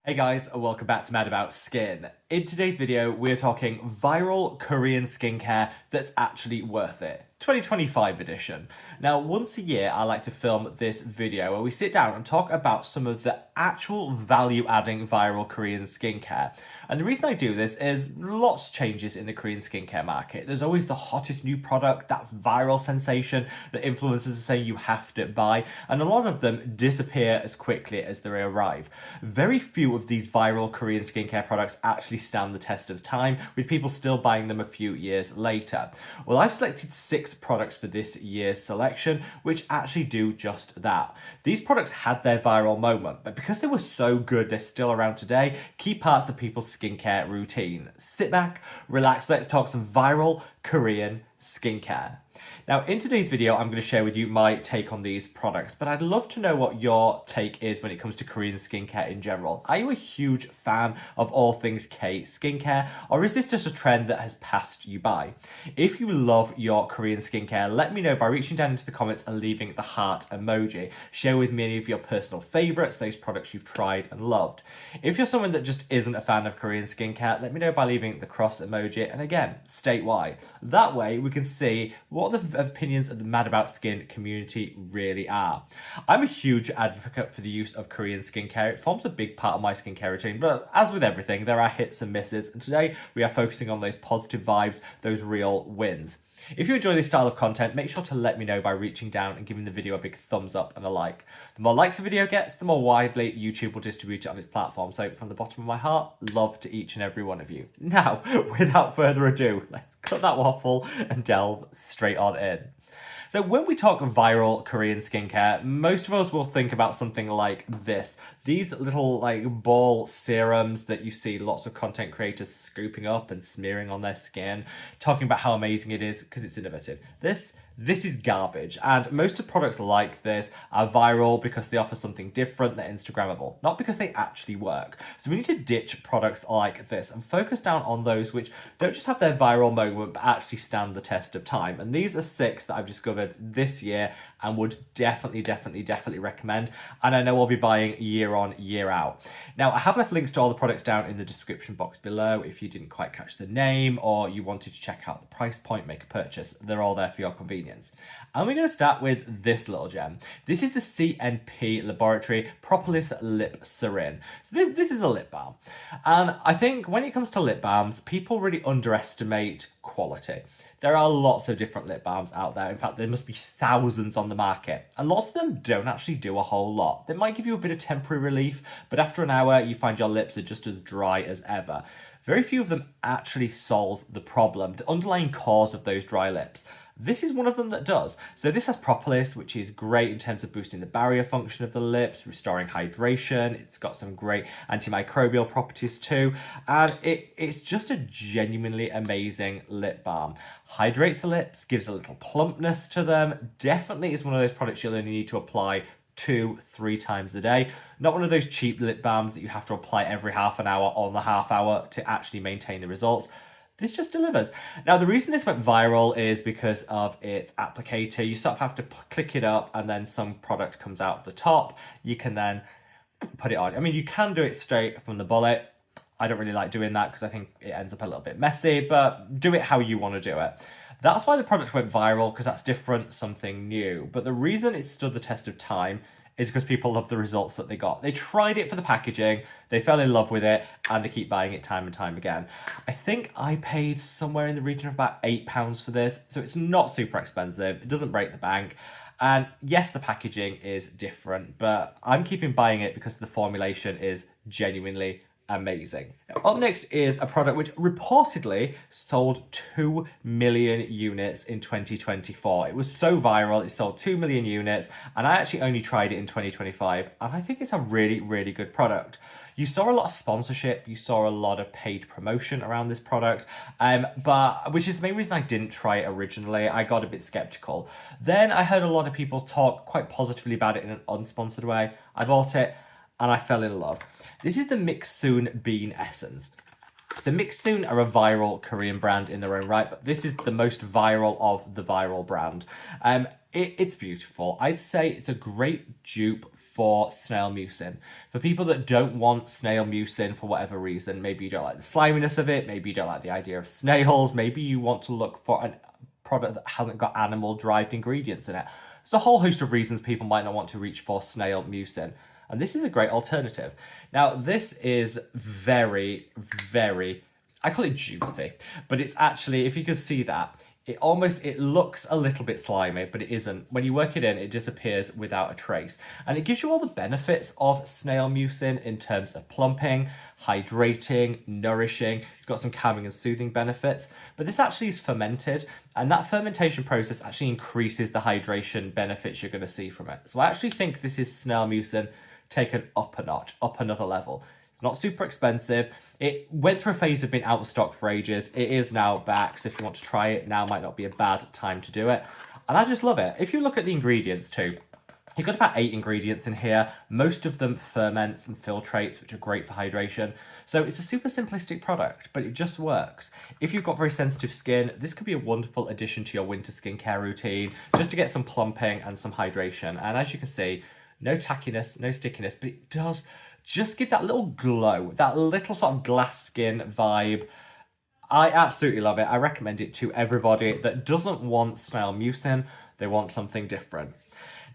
Hey guys, and welcome back to Mad About Skin. In today's video, we're talking viral Korean skincare that's actually worth it. 2025 edition. Now, once a year, I like to film this video where we sit down and talk about some of the actual value-adding viral Korean skincare. And the reason I do this is lots changes in the Korean skincare market. There's always the hottest new product, that viral sensation that influencers are saying you have to buy, and a lot of them disappear as quickly as they arrive. Very few of these viral Korean skincare products actually stand the test of time, with people still buying them a few years later. Well, I've selected 6 products for this year's selection, which actually do just that. These products had their viral moment, but because they were so good, they're still around today, key parts of people's skincare routine. Sit back, relax, let's talk some viral Korean skincare. Now, in today's video, I'm going to share with you my take on these products, but I'd love to know what your take is when it comes to Korean skincare in general. Are you a huge fan of all things K skincare, or is this just a trend that has passed you by? If you love your Korean skincare, let me know by reaching down into the comments and leaving the heart emoji. Share with me any of your personal favorites, those products you've tried and loved. If you're someone that just isn't a fan of Korean skincare, let me know by leaving the cross emoji, and again, state why. That way we can see what the opinions of the Mad About Skin community really are. I'm a huge advocate for the use of Korean skincare. It forms a big part of my skincare routine, but as with everything, there are hits and misses, and today we are focusing on those positive vibes, those real wins. If you enjoy this style of content, make sure to let me know by reaching down and giving the video a big thumbs up and a like. The more likes a video gets, the more widely YouTube will distribute it on its platform. So from the bottom of my heart, love to each and every one of you. Now, without further ado, let's cut that waffle and delve straight on in. So when we talk viral Korean skincare, most of us will think about something like this. These little ball serums that you see lots of content creators scooping up and smearing on their skin, talking about how amazing it is because it's innovative. This is garbage, and most of products like this are viral because they offer something different, they're Instagrammable, not because they actually work. So we need to ditch products like this and focus down on those which don't just have their viral moment but actually stand the test of time. And these are 6 that I've discovered this year and would definitely recommend, and I know I'll be buying year on, year out. Now, I have left links to all the products down in the description box below if you didn't quite catch the name or you wanted to check out the price point, make a purchase. They're all there for your convenience. And we're going to start with this little gem. This is the CNP Laboratory Propolis Lip Serum. So this is a lip balm. And I think when it comes to lip balms, people really underestimate quality. There are lots of different lip balms out there. In fact, there must be thousands on the market. And lots of them don't actually do a whole lot. They might give you a bit of temporary relief, but after an hour, you find your lips are just as dry as ever. Very few of them actually solve the problem, the underlying cause of those dry lips. This is one of them that does. So this has propolis, which is great in terms of boosting the barrier function of the lips, restoring hydration. It's got some great antimicrobial properties too. And it's just a genuinely amazing lip balm. Hydrates the lips, gives a little plumpness to them. Definitely is one of those products you'll only need to apply 2-3 times a day. Not one of those cheap lip balms that you have to apply every half an hour on the half hour to actually maintain the results. This just delivers. Now, the reason this went viral is because of its applicator. You sort of have to click it up and then some product comes out the top. You can then put it on. I mean, you can do it straight from the bullet. I don't really like doing that because I think it ends up a little bit messy, but do it how you want to do it. That's why the product went viral, because that's different, something new. But the reason it stood the test of time is because people love the results that they got. They tried it for the packaging, they fell in love with it, and they keep buying it time and time again. I think I paid somewhere in the region of about £8 for this, so it's not super expensive, it doesn't break the bank. And yes, the packaging is different, but I'm keeping buying it because the formulation is genuinely amazing. Now, up next is a product which reportedly sold 2 million units in 2024. It was so viral, it sold 2 million units, and I actually only tried it in 2025, and I think it's a really good product. You saw a lot of sponsorship, you saw a lot of paid promotion around this product, but which is the main reason I didn't try it originally. I got a bit skeptical. Then I heard a lot of people talk quite positively about it in an unsponsored way. I bought it, and I fell in love. This is the Mixsoon Bean Essence. So mixsoon are a viral Korean brand in their own right, but this is the most viral of the viral brand. It's beautiful. I'd say it's a great dupe for snail mucin. For people that don't want snail mucin for whatever reason, maybe you don't like the sliminess of it, maybe you don't like the idea of snails, maybe you want to look for a product that hasn't got animal-derived ingredients in it. There's a whole host of reasons people might not want to reach for snail mucin. And this is a great alternative. Now, this is very, very, I call it juicy, but it's actually, if you can see that, it looks a little bit slimy, but it isn't. When you work it in, it disappears without a trace. And it gives you all the benefits of snail mucin in terms of plumping, hydrating, nourishing. It's got some calming and soothing benefits. But this actually is fermented, and that fermentation process actually increases the hydration benefits you're going to see from it. So I actually think this is snail mucin taken up a notch, up another level. It's not super expensive. It went through a phase of being out of stock for ages. It is now back, so if you want to try it, now might not be a bad time to do it. And I just love it. If you look at the ingredients too, you've got about 8 ingredients in here. Most of them ferments and filtrates, which are great for hydration. So it's a super simplistic product, but it just works. If you've got very sensitive skin, this could be a wonderful addition to your winter skincare routine, just to get some plumping and some hydration. And as you can see, no tackiness, no stickiness, but it does just give that little glow, that little sort of glass skin vibe. I absolutely love it. I recommend it to everybody that doesn't want snail mucin. They want something different.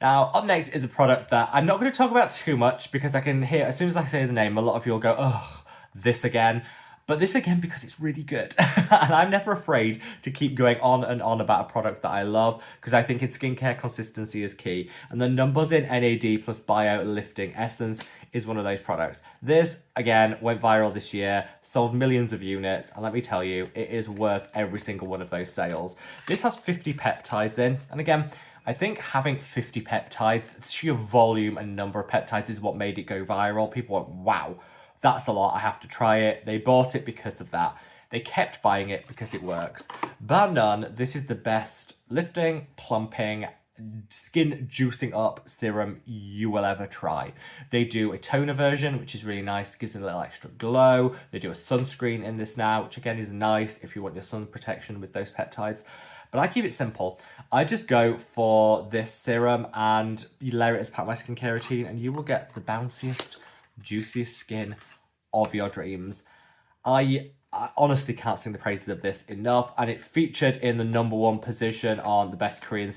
Now, up next is a product that I'm not going to talk about too much because I can hear, as soon as I say the name, a lot of you will go, oh, this again. But this again because it's really good. And I'm never afraid to keep going on and on about a product that I love, because I think in skincare consistency is key. And the numbers in NAD plus Bio Lifting Essence is one of those products. This, again, went viral this year, sold millions of units, and let me tell you, it is worth every single one of those sales. This has 50 peptides in, and again, I think having 50 peptides, sheer volume and number of peptides is what made it go viral. People went, wow, that's a lot, I have to try it. They bought it because of that. They kept buying it because it works. Bar none, this is the best lifting, plumping, skin juicing up serum you will ever try. They do a toner version, which is really nice, gives it a little extra glow. They do a sunscreen in this now, which again is nice if you want your sun protection with those peptides. But I keep it simple. I just go for this serum and you layer it as part of my skincare routine, and you will get the bounciest, juiciest skin of your dreams. I honestly can't sing the praises of this enough, and it featured in the #1 position on the best Korean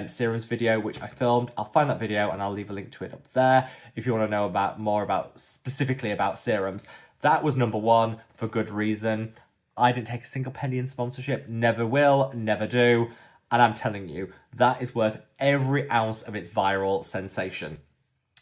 serums video, which I filmed. I'll find that video and I'll leave a link to it up there if you want to know specifically about serums. That was #1 for good reason. I didn't take a single penny in sponsorship, never will, never do, and I'm telling you, that is worth every ounce of its viral sensation.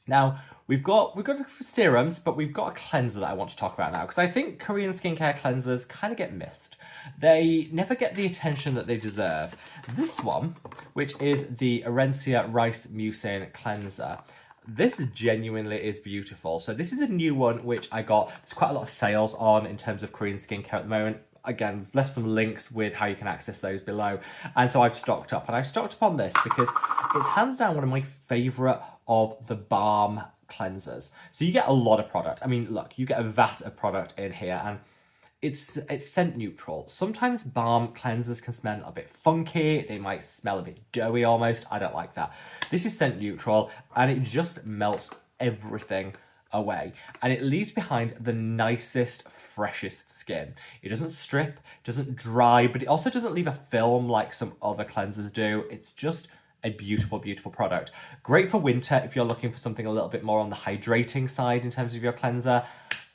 Now, we've got serums, but we've got a cleanser that I want to talk about now, because I think Korean skincare cleansers kind of get missed. They never get the attention that they deserve. This one, which is the Orencia Rice Mucin Cleanser, this genuinely is beautiful. So this is a new one which I got. There's quite a lot of sales on in terms of Korean skincare at the moment. Again, we've left some links with how you can access those below. And so I've stocked up. And I've stocked up on this because it's hands down one of my favourite of the balm cleansers. So you get a lot of product. I mean, look, you get a vat of product in here, and it's scent neutral. Sometimes balm cleansers can smell a bit funky. They might smell a bit doughy almost. I don't like that. This is scent neutral, and it just melts everything away. And it leaves behind the nicest, freshest skin. It doesn't strip, doesn't dry, but it also doesn't leave a film like some other cleansers do. It's just a beautiful, beautiful product. Great for winter if you're looking for something a little bit more on the hydrating side in terms of your cleanser.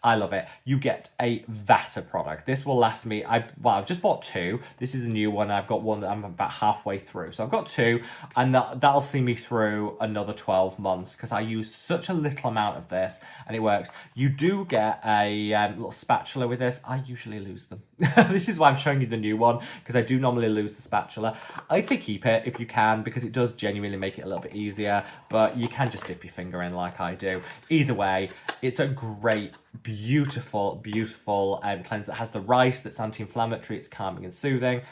I love it. You get a vat of product. This will last me, I've just bought 2. This is a new one. I've got one that I'm about halfway through. So I've got 2, and that'll see me through another 12 months because I use such a little amount of this and it works. You do get a little spatula with this. I usually lose them. This is why I'm showing you the new one, because I do normally lose the spatula. I'd say keep it if you can, because it does genuinely make it a little bit easier, but you can just dip your finger in like I do. Either way, it's a great, beautiful, beautiful cleanser that has the rice, that's anti-inflammatory, it's calming and soothing.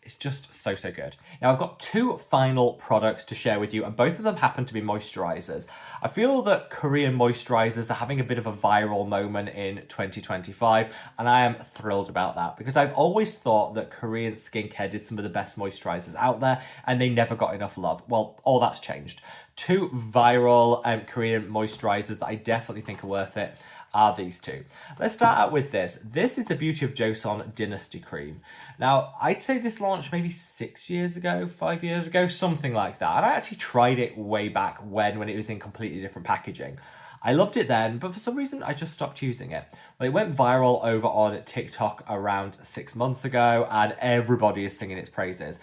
It's just so, so good. Now, I've got 2 final products to share with you, and both of them happen to be moisturizers. I feel that Korean moisturizers are having a bit of a viral moment in 2025, and I am thrilled about that, because I've always thought that Korean skincare did some of the best moisturizers out there, and they never got enough love. Well, all that's changed. two viral Korean moisturizers that I definitely think are worth it are these two. Let's start out with this. This is the Beauty of Joseon Dynasty Cream. Now, I'd say this launched maybe 6 years ago, 5 years ago, something like that. And I actually tried it way back when it was in completely different packaging. I loved it then, but for some reason I just stopped using it. Well, it went viral over on TikTok around 6 months ago, and everybody is singing its praises.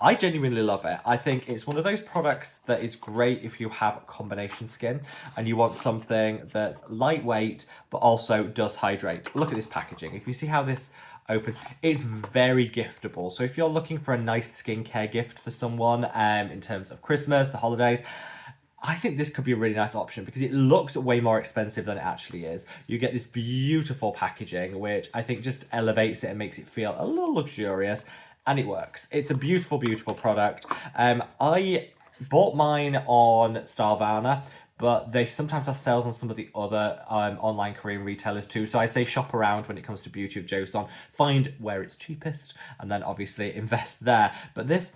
I genuinely love it. I think it's one of those products that is great if you have combination skin and you want something that's lightweight but also does hydrate. Look at this packaging. If you see how this opens, it's very giftable. So if you're looking for a nice skincare gift for someone in terms of Christmas, the holidays, I think this could be a really nice option because it looks way more expensive than it actually is. You get this beautiful packaging, which I think just elevates it and makes it feel a little luxurious. And it works. It's a beautiful, beautiful product. I bought mine on Starvana, but they sometimes have sales on some of the other online Korean retailers too. So I'd say shop around when it comes to Beauty of Joseon. Find where it's cheapest and then obviously invest there. But this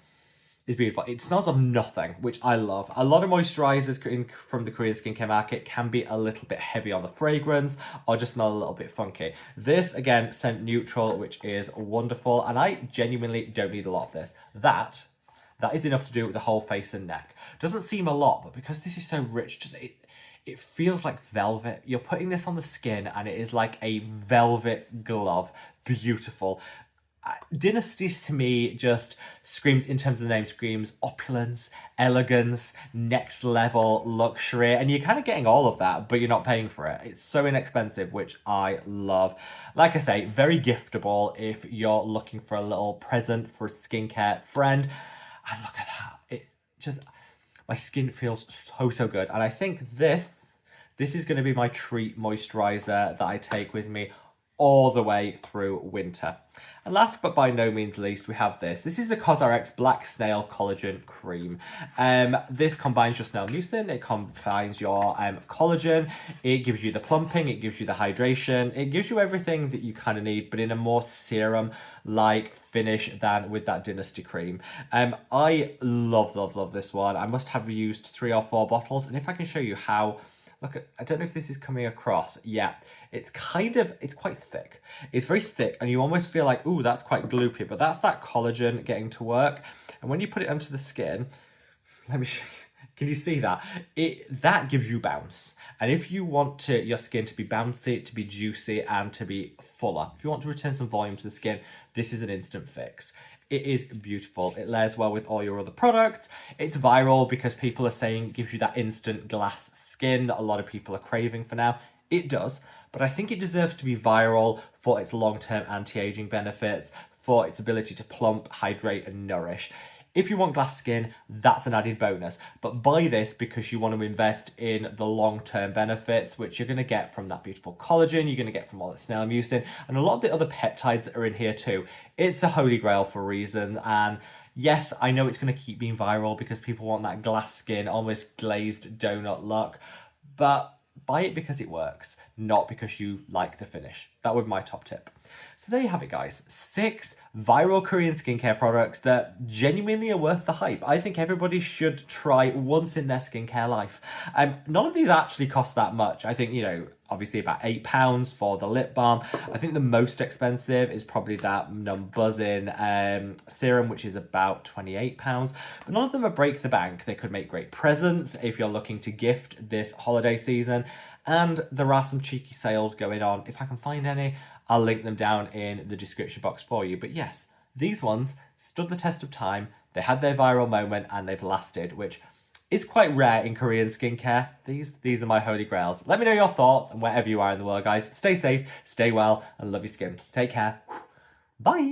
is beautiful. It smells of nothing, which I love. A lot of moisturizers from the Korean skincare market can be a little bit heavy on the fragrance or just smell a little bit funky. This, again, scent neutral, which is wonderful, and I genuinely don't need a lot of this. That is enough to do with the whole face and neck. Doesn't seem a lot, but because this is so rich, it feels like velvet. You're putting this on the skin and it is like a velvet glove. Beautiful. Dynasty to me just screams, in terms of the name, screams opulence, elegance, next level luxury, and you're kind of getting all of that, but you're not paying for it. It's so inexpensive, which I love. Like I say, very giftable if you're looking for a little present for a skincare friend. And look at that. It just, my skin feels so good. And I think this is going to be my treat moisturizer that I take with me all the way through winter. And last but by no means least, we have this. This is the CosRx Black Snail Collagen Cream. This combines your snail mucin, it combines your collagen, it gives you the plumping, it gives you the hydration, it gives you everything that you kind of need, but in a more serum-like finish than with that Dynasty cream. I love this one. I must have used 3 or 4 bottles, and if I can show you how. Look, I don't know if this is coming across. Yeah, it's quite thick. It's very thick and you almost feel like, ooh, that's quite gloopy, but that's that collagen getting to work. And when you put it onto the skin, let me show you. Can you see that? That gives you bounce. And if you want your skin to be bouncy, to be juicy, and to be fuller, if you want to return some volume to the skin, this is an instant fix. It is beautiful. It layers well with all your other products. It's viral because people are saying it gives you that instant glass skin that a lot of people are craving for now. It does, but I think it deserves to be viral for its long-term anti-aging benefits, for its ability to plump, hydrate, and nourish. If you want glass skin, that's an added bonus, but buy this because you want to invest in the long-term benefits, which you're going to get from that beautiful collagen, you're going to get from all that snail mucin, and a lot of the other peptides that are in here too. It's a holy grail for a reason, and yes, I know it's going to keep being viral because people want that glass skin, almost glazed donut look, but buy it because it works, not because you like the finish. That would be my top tip. So there you have it, guys. 6 viral Korean skincare products that genuinely are worth the hype. I think everybody should try once in their skincare life. None of these actually cost that much. I think, obviously about £8 for the lip balm. I think the most expensive is probably that buzzing serum, which is about £28. But none of them are break the bank. They could make great presents if you're looking to gift this holiday season. And there are some cheeky sales going on. If I can find any, I'll link them down in the description box for you. But yes, these ones stood the test of time. They had their viral moment and they've lasted, which is quite rare in Korean skincare. These are my holy grails. Let me know your thoughts and wherever you are in the world, guys. Stay safe, stay well, and love your skin. Take care. Bye.